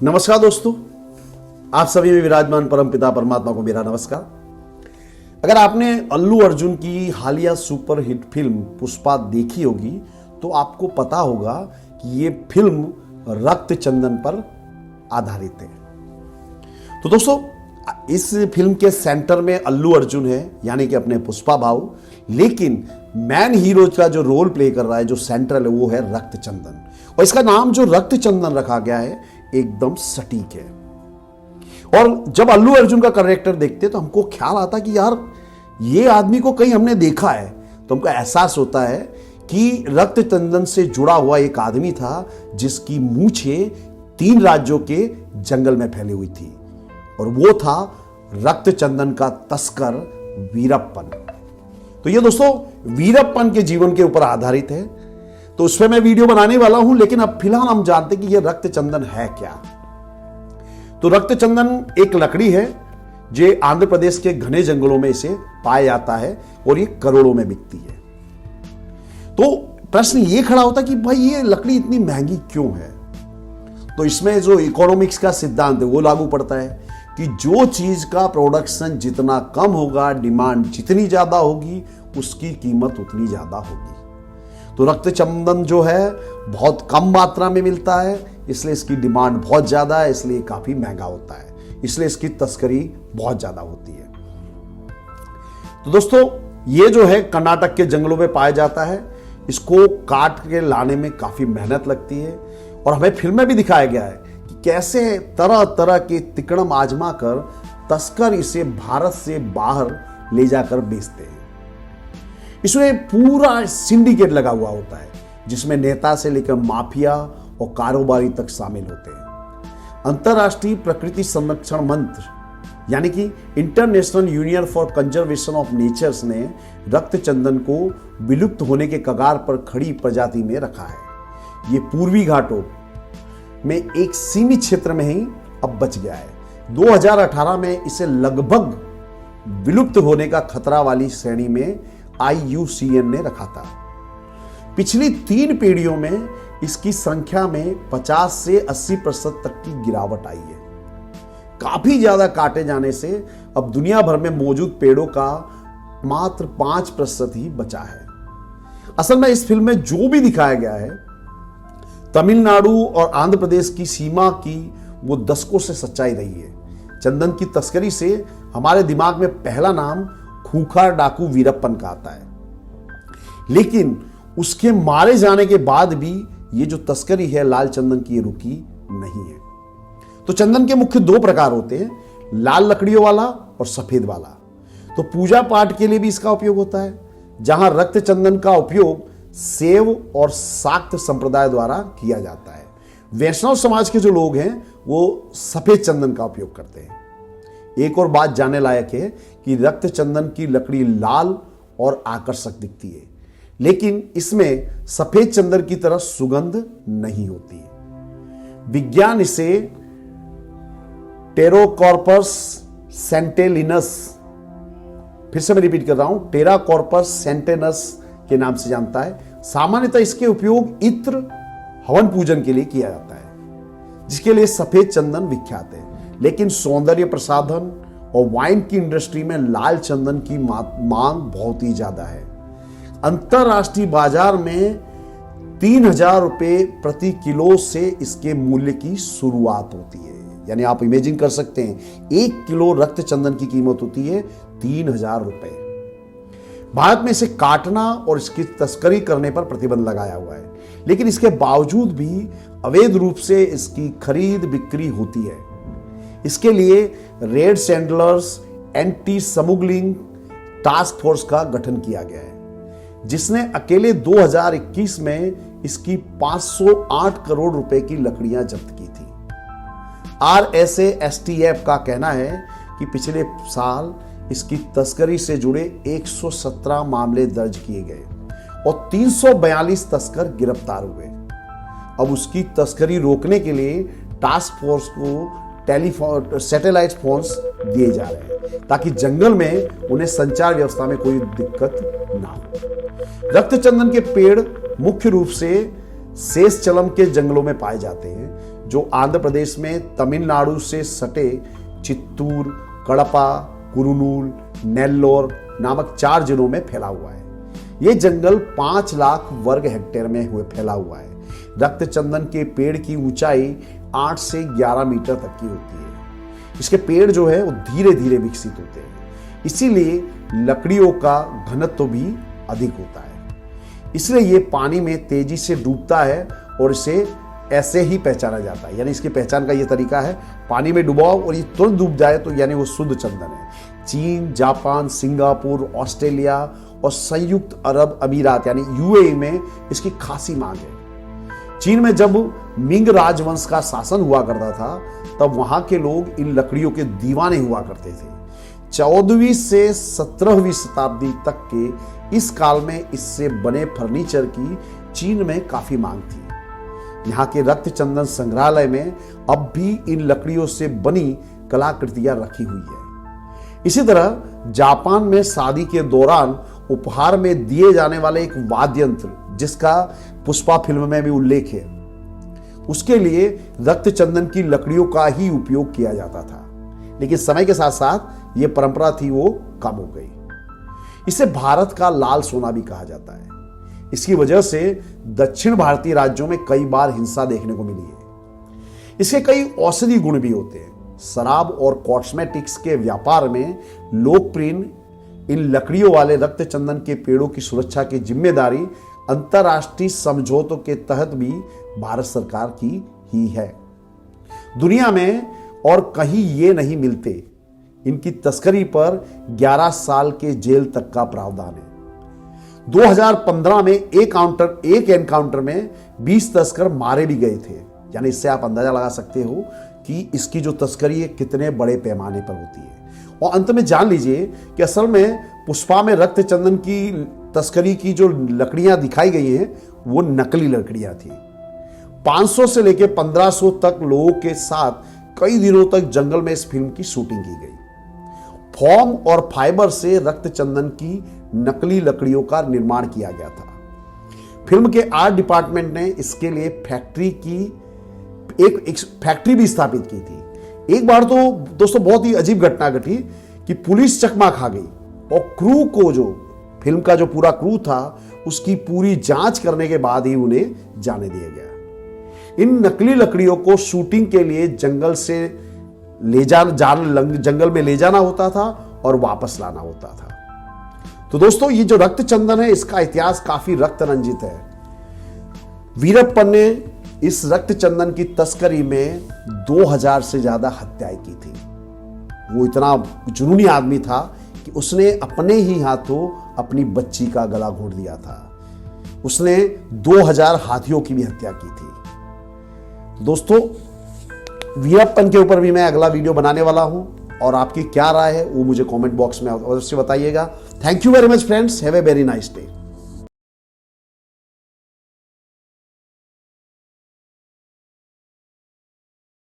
नमस्कार दोस्तों, आप सभी में विराजमान परमपिता परमात्मा को मेरा नमस्कार। अगर आपने अल्लू अर्जुन की हालिया सुपर हिट फिल्म पुष्पा देखी होगी तो आपको पता होगा कि ये फिल्म रक्त चंदन पर आधारित है। तो दोस्तों, इस फिल्म के सेंटर में अल्लू अर्जुन है, यानी कि अपने पुष्पा भाऊ, लेकिन मैन हीरो का जो रोल प्ले कर रहा है, जो सेंट्रल है, वो है रक्त चंदन। और इसका नाम जो रक्त चंदन रखा गया है एकदम सटीक है। और जब अल्लू अर्जुन का कैरेक्टर देखते तो हमको ख्याल आता कि यार ये आदमी को कहीं हमने देखा है, तो हमको एहसास होता है कि रक्त चंदन से जुड़ा हुआ एक आदमी था जिसकी मूछें 3 राज्यों के जंगल में फैली हुई थी, और वो था रक्त चंदन का तस्कर वीरप्पन। तो ये दोस्तों वीरप्पन के जीवन के ऊपर आधारित है, तो उस पर मैं वीडियो बनाने वाला हूं। लेकिन अब फिलहाल हम जानते हैं कि ये रक्त चंदन है क्या। तो रक्त चंदन एक लकड़ी है जो आंध्र प्रदेश के घने जंगलों में इसे पाया जाता है और ये करोड़ों में बिकती है। तो प्रश्न ये खड़ा होता है कि भाई ये लकड़ी इतनी महंगी क्यों है। तो इसमें जो इकोनॉमिक्स का सिद्धांत है वो लागू पड़ता है कि जो चीज का प्रोडक्शन जितना कम होगा, डिमांड जितनी ज्यादा होगी, उसकी कीमत उतनी ज्यादा होगी। तो रक्त चंदन जो है बहुत कम मात्रा में मिलता है, इसलिए इसकी डिमांड बहुत ज्यादा है, इसलिए काफी महंगा होता है, इसलिए इसकी तस्करी बहुत ज्यादा होती है। तो दोस्तों ये जो है कर्नाटक के जंगलों में पाया जाता है। इसको काट के लाने में काफी मेहनत लगती है, और हमें फिल्म में भी दिखाया गया है कि कैसे तरह तरह के तिकड़म आजमा कर तस्कर इसे भारत से बाहर ले जाकर बेचते हैं। इसमें पूरा सिंडिकेट लगा हुआ होता है जिसमें नेता से लेकर माफिया और कारोबारी तक शामिल होते हैं। अंतरराष्ट्रीय प्रकृति संरक्षण मंत्र यानी कि international union for conservation of natures ने रक्त चंदन को विलुप्त होने के कगार पर खड़ी प्रजाति में रखा है। ये पूर्वी घाटों में एक सीमित क्षेत्र में ही अब बच गया है। 2018 में इसे लगभग विलुप्त होने का खतरा वाली श्रेणी में IUCN ने रखा था। पिछली 3 पीढ़ियों में इसकी संख्या में 50 से 80% तक की गिरावट आई है। काफी ज्यादा काटे जाने से अब दुनिया भर में मौजूद पेड़ों का मात्र 5% ही बचा है। असल में इस फिल्म में जो भी दिखाया गया है तमिलनाडु और आंध्र प्रदेश की सीमा की वो दशकों से सच्चाई रही है। चंदन की तस्करी से हमारे दिमाग में पहला नाम खूंखार डाकू वीरप्पन का आता है, लेकिन उसके मारे जाने के बाद भी ये जो तस्करी है लाल चंदन की ये रुकी नहीं है। तो चंदन के मुख्य 2 प्रकार होते हैं, लाल लकड़ियों वाला और सफेद वाला। तो पूजा पाठ के लिए भी इसका उपयोग होता है, जहां रक्त चंदन का उपयोग शैव और शाक्त संप्रदाय द्वारा किया जाता है। वैष्णव समाज के जो लोग हैं वो सफेद चंदन का उपयोग करते हैं। एक और बात जानने लायक है कि रक्त चंदन की लकड़ी लाल और आकर्षक दिखती है, लेकिन इसमें सफेद चंदन की तरह सुगंध नहीं होती है। विज्ञान इसे टेरोकॉर्पस सेंटेलिनस, फिर से मैं रिपीट कर रहा हूं, टेराकॉर्पस सेंटेनस के नाम से जानता है। सामान्यतः इसके उपयोग इत्र हवन पूजन के लिए किया जाता है, जिसके लिए सफेद चंदन विख्यात है। लेकिन सौंदर्य प्रसाधन और वाइन की इंडस्ट्री में लाल चंदन की मांग बहुत ही ज्यादा है। अंतरराष्ट्रीय बाजार में 3000 रुपए प्रति किलो से इसके मूल्य की शुरुआत होती है। यानी आप इमेजिन कर सकते हैं 1 किलो रक्त चंदन की कीमत होती है 3000 रुपए। भारत में इसे काटना और इसकी तस्करी करने पर प्रतिबंध लगाया हुआ है, लेकिन इसके बावजूद भी अवैध रूप से इसकी खरीद बिक्री होती है। इसके लिए red sanders anti smuggling task force का गठन किया गया है, जिसने अकेले 2021 में इसकी 508 करोड़ रुपए की लकड़ियां जब्त की थी। RSASTF का कहना है कि पिछले साल इसकी तस्करी से जुड़े 117 मामले दर्ज किए गए और 342 तस्कर गिरफ्तार हुए। अब उसकी तस्करी रोकने के लिए टास्क फोर्स को सैटेलाइट फोन्स दिए जा रहे हैं ताकि जंगल में उन्हें संचार व्यवस्था में कोई दिक्कत ना हो। रक्त चंदन के पेड़ मुख्य रूप से शेषचलम के जंगलों में पाए जाते हैं, जो आंध्र प्रदेश में तमिलनाडु से सटे चित्तूर, कड़पा, कुरुनूल, नेल्लोर नामक 4 जिलों में फैला हुआ है। ये जंगल 5 लाख वर्ग हेक्टेयर में फैला हुआ है। रक्त चंदन के पेड़ की ऊंचाई 8 से 11 मीटर तक की होती है। इसके पेड़ जो है वो धीरे धीरे विकसित होते हैं, इसीलिए लकड़ियों का घनत्व भी अधिक होता है। इसलिए ये पानी में तेजी से डूबता है और इसे ऐसे ही पहचाना जाता है। यानी इसकी पहचान का ये तरीका है, पानी में डुबाओ और ये तुरंत डूब जाए तो यानी वो शुद्ध चंदन है। चीन, जापान, सिंगापुर, ऑस्ट्रेलिया और संयुक्त अरब अमीरात यानी यूएई में इसकी खासी मांग है। चीन में जब मिंग राजवंश का शासन हुआ करता था तब वहां के लोग इन लकड़ियों के दीवाने हुआ करते थे। 14वीं से 17वीं शताब्दी तक के इस काल में इससे बने फर्नीचर की चीन में काफी मांग थी। यहाँ के रक्त चंदन संग्रहालय में अब भी इन लकड़ियों से बनी कलाकृतियां रखी हुई है। इसी तरह जापान में शादी के दौरान उपहार में दिए जाने वाले एक वाद्य यंत्र, जिसका पुष्पा फिल्म में भी उल्लेख है, उसके लिए रक्त चंदन की लकड़ियों का ही उपयोग किया जाता था। लेकिन समय के साथ साथ ये परंपरा थी वो कम हो गई। इसे भारत का लाल सोना भी कहा जाता है। इसकी वजह से दक्षिण भारतीय राज्यों में कई बार हिंसा देखने को मिली है। इसके कई औषधि गुण भी होते हैं। शराब और कॉस्मेटिक्स के व्यापार में लोकप्रिय इन लकड़ियों वाले रक्त चंदन के पेड़ों की सुरक्षा की जिम्मेदारी अंतर्राष्ट्रीय समझौतों के तहत भी भारत सरकार की ही है। दुनिया में और कहीं ये नहीं मिलते। इनकी तस्करी पर 11 साल के जेल तक का प्रावधान है। 2015 में एक एनकाउंटर में 20 तस्कर मारे भी गए थे। यानी इससे आप अंदाजा लगा सकते हो कि इसकी जो तस्करी है कितने बड़े पैमाने पर होती है। और अंत में जान लीजिए कि असल में पुष्पा में रक्त चंदन की तस्करी की जो लकड़ियां दिखाई गई हैं वो नकली लकड़ियां थी। 500 से लेकर 1500 तक लोगों के साथ कई दिनों तक जंगल में इस फिल्म की शूटिंग की गई। फोम और फाइबर से रक्त चंदन की नकली लकड़ियों का निर्माण किया गया था। फिल्म के आर्ट डिपार्टमेंट ने इसके लिए एक फैक्ट्री भी स्थापित की थी। एक बार तो दोस्तों बहुत ही अजीब घटना घटी कि पुलिस चकमा खा गई और क्रू को, जो फिल्म का जो पूरा क्रू था, उसकी पूरी जांच करने के बाद ही उन्हें जाने दिया गया। इन नकली लकड़ियों को शूटिंग के लिए जंगल में ले जाना होता था और वापस लाना होता था। तो दोस्तों ये जो रक्त चंदन है इसका इतिहास काफी रक्त रंजित है। वीरप्पन ने इस रक्त चंदन की तस्करी में 2000 से ज्यादा हत्याएं की थी। वो इतना जुनूनी आदमी था कि उसने अपने ही हाथों अपनी बच्ची का गला घोंट दिया था। उसने 2000 हाथियों की भी हत्या की थी। दोस्तों वीरप्पन के ऊपर भी मैं अगला वीडियो बनाने वाला हूं और आपकी क्या राय है वो मुझे कमेंट बॉक्स में अवश्य बताइएगा। Thank you very much friends, have a very nice day.